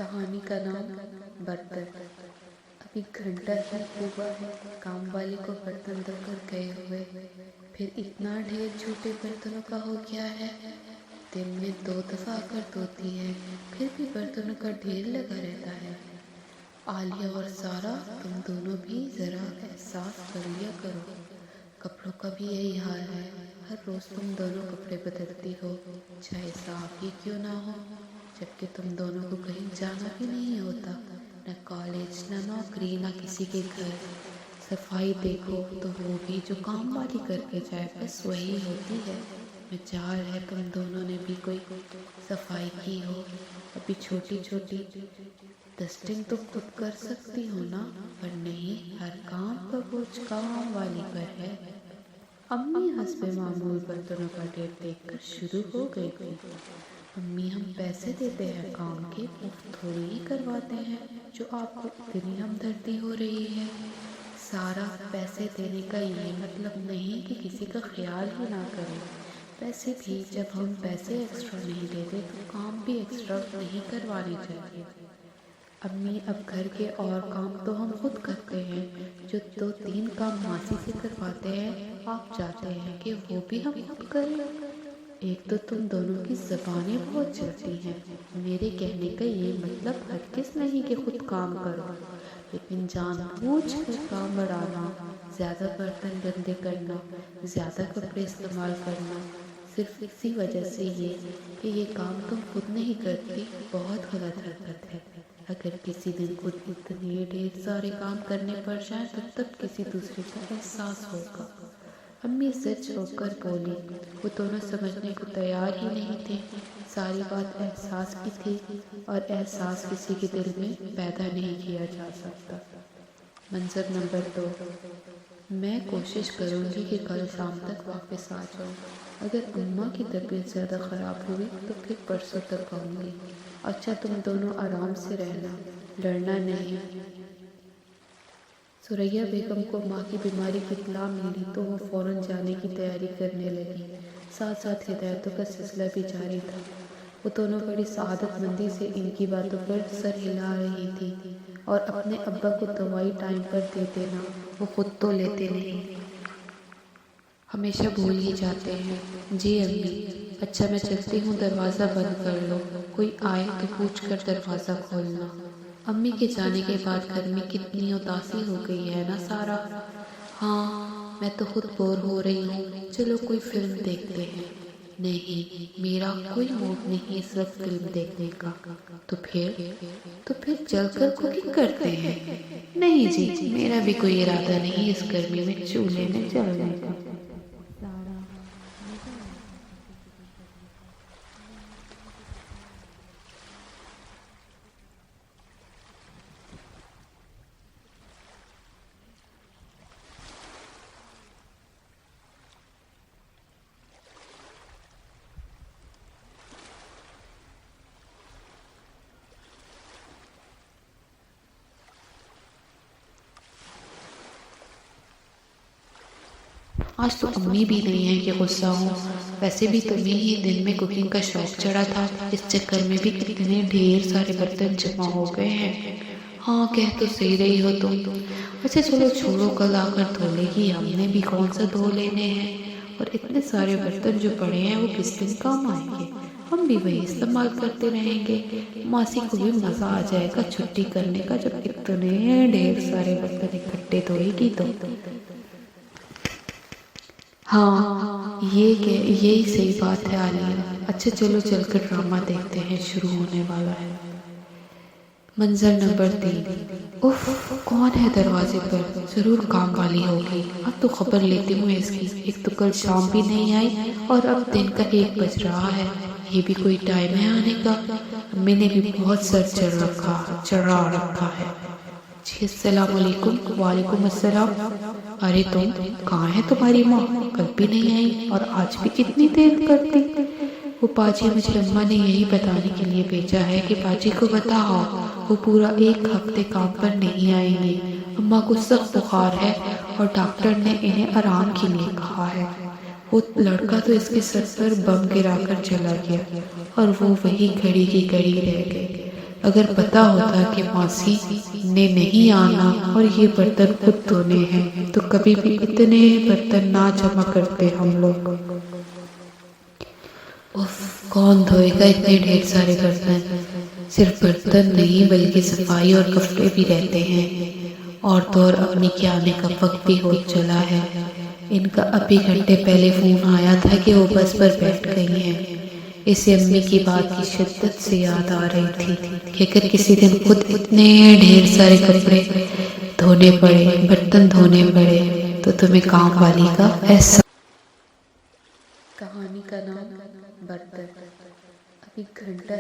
کہانی کا نام برتن۔ ابھی گھنٹہ ہی ہوا ہے کام والی کو برتن دھو کر گئے ہوئے، پھر اتنا ڈھیر جھوٹے برتنوں کا ہو گیا ہے۔ دن میں 2 دفعہ آ کر دھوتی ہے، پھر بھی برتنوں کا ڈھیر لگا رہتا ہے۔ عالیہ اور سارا، تم دونوں بھی ذرا احساس کر لیا کرو، کپڑوں کا بھی یہی حال ہے۔ ہر روز تم دونوں کپڑے بدلتی ہو، چاہے صاف ہی کیوں نہ ہو، جبکہ تم دونوں کو کہیں جانا بھی نہیں ہوتا، نہ کالج، نہ نوکری، نہ کسی کے گھر۔ صفائی دیکھو تو وہ بھی جو کام والی کر کے جائے بس وہی ہوتی ہے۔ مجال ہے تم دونوں نے بھی کوئی صفائی کی ہو۔ ابھی چھوٹی چھوٹی ڈسٹنگ تو خود کر سکتی ہو نا، پر نہیں، ہر کام کا بوجھ کام والی پر ہے۔ امی حسب معمول برتنوں کا ڈھیر دیکھ کر شروع ہو گئی تھی۔ امی، ہم پیسے دیتے ہیں کام کے، مفت تھوڑی ہی کرواتے ہیں جو آپ کو اتنی ہمدردی ہو رہی ہے۔ سارا، پیسے دینے کا یہ مطلب نہیں کہ کسی کا خیال ہی نہ کرے، پیسے بھی جب ہم پیسے ایکسٹرا نہیں دیتے تو کام بھی ایکسٹرا نہیں کروانے چاہیے۔ امی، اب گھر کے اور کام تو ہم خود کرتے ہیں، جو 2-3 کام ماسی سے کرواتے ہیں آپ چاہتے ہیں کہ وہ بھی ہم خود کریں؟ ایک تو تم دونوں کی زبانیں بہت چلتی ہیں، میرے کہنے کا یہ مطلب ہرگز نہیں کہ خود کام کرو، لیکن جان بوجھ کر کام بڑھانا، زیادہ برتن گندے کرنا، زیادہ کپڑے استعمال کرنا، صرف اسی وجہ سے کہ یہ کام تم خود نہیں کرتی، بہت غلط حرکت ہے۔ اگر کسی دن خود اتنے ڈھیر سارے کام کرنے پڑ جائیں تو تب کسی دوسرے کا احساس ہوگا۔ امی سچ ہو کر بولی، وہ دونوں سمجھنے کو تیار ہی نہیں تھے۔ ساری بات احساس کی تھی، اور احساس کسی کے دل میں پیدا نہیں کیا جا سکتا۔ منظر نمبر 2۔ میں کوشش کروں گی کہ کل شام تک واپس آ جاؤں۔ اگر اماں کی طبیعت زیادہ خراب ہوئی تو پھر پرسوں تک آؤں گی۔ اچھا، تم دونوں آرام سے رہنا، لڑنا نہیں۔ ثریا بیگم کو ماں کی بیماری کی اطلاع ملی تو وہ فوراً جانے کی تیاری کرنے لگی، ساتھ ساتھ ہدایتوں کا سلسلہ بھی جاری تھا۔ وہ دونوں بڑی سعادت مندی سے ان کی باتوں پر سر ہلا رہی تھی، اور اپنے ابا کو دوائی ٹائم پر دے دینا، وہ خود تو لیتے نہیں، ہمیشہ بھول ہی جاتے ہیں۔ جی امی۔ اچھا، میں چلتی ہوں، دروازہ بند کر لو، کوئی آئے تو پوچھ کر دروازہ کھولنا۔ امی کے جانے کے بعد گھر میں کتنی اداسی ہو گئی ہے نا سارا؟ ہاں، میں تو خود بور ہو رہی ہوں، چلو کوئی فلم دیکھتے ہیں۔ نہیں، میرا کوئی موڈ نہیں اس وقت فلم دیکھنے کا۔ تو پھر چل کر کوکنگ کرتے ہیں۔ نہیں جی، میرا بھی کوئی ارادہ نہیں اس گرمی میں چولہے میں جلنے کا۔ آج تو امی بھی نہیں ہے کہ غصہ ہوں، ویسے بھی تمہیں ہی دن میں کوکنگ کا شوق چڑھا تھا، اس چکر میں بھی کتنے ڈھیر سارے برتن جمع ہو گئے ہیں۔ ہاں، کہہ تو صحیح رہی ہو تم۔ اچھا چلو چھوڑو، کل آ کر دھو لے گی، ہم نے بھی کون سا دھو لینے ہیں، اور اتنے سارے برتن جو پڑے ہیں وہ کس دن کام آئیں گے، ہم بھی وہی استعمال کرتے رہیں گے۔ ماسی کو بھی مزہ آ جائے گا چھٹی کرنے کا، جب اتنے ڈھیر سارے برتن اکٹھے دھوئے گی تو۔ ہاں، یہی صحیح بات ہے عالیہ۔ اچھا چلو چل کر ڈرامہ دیکھتے ہیں، شروع ہونے والا ہے۔ منظر نمبر 3۔ اف، کون ہے دروازے پر؟ ضرور کام والی ہوگی۔ اب تو خبر لیتی ہوں اس کی، ایک تو کل شام بھی نہیں آئی اور اب دن کا 1 بج رہا ہے، یہ بھی کوئی ٹائم ہے آنے کا؟ امی نے بھی بہت سر چڑھا رکھا ہے۔ جی السلام علیکم۔ وعلیکم السلام۔ ارے تم کہاں ہے؟ تمہاری ماں کل بھی نہیں آئی اور آج بھی کتنی دیر کرتی؟ وہ باجی، مجھے اماں نے یہی بتانے کے لیے بھیجا ہے کہ باجی کو بتاؤ وہ پورا 1 ہفتے کام پر نہیں آئیں گے۔ اماں کو سخت بخار ہے اور ڈاکٹر نے انہیں آرام کے لیے کہا ہے۔ وہ لڑکا تو اس کے سر پر بم گرا کر چلا گیا اور وہ وہی گھڑی کی گھڑی رہ گئی۔ اگر پتا ہوتا کہ ماسی نے نہیں آنا اور یہ برتن خود دھونے ہیں تو کبھی بھی اتنے برتن نہ جمع کرتے ہم لوگ۔ کون دھوئے گا اتنے ڈھیر سارے برتن؟ صرف برتن نہیں بلکہ صفائی اور کپڑے بھی رہتے ہیں۔ عورتوں اور امی کے آنے کا وقت بھی ہو چلا ہے۔ ان کا ابھی گھنٹے پہلے فون آیا تھا کہ وہ بس پر بیٹھ گئی ہیں۔ اسے امی کی بات کی شدت سے یاد آ رہی تھی کہ اگر کسی دن خود اتنے ڈھیر سارے کپڑے دھونے پڑے، برتن دھونے پڑے تو تمہیں کام والی کا احساس۔ کہانی کا نام برتن۔ ابھی گھنٹہ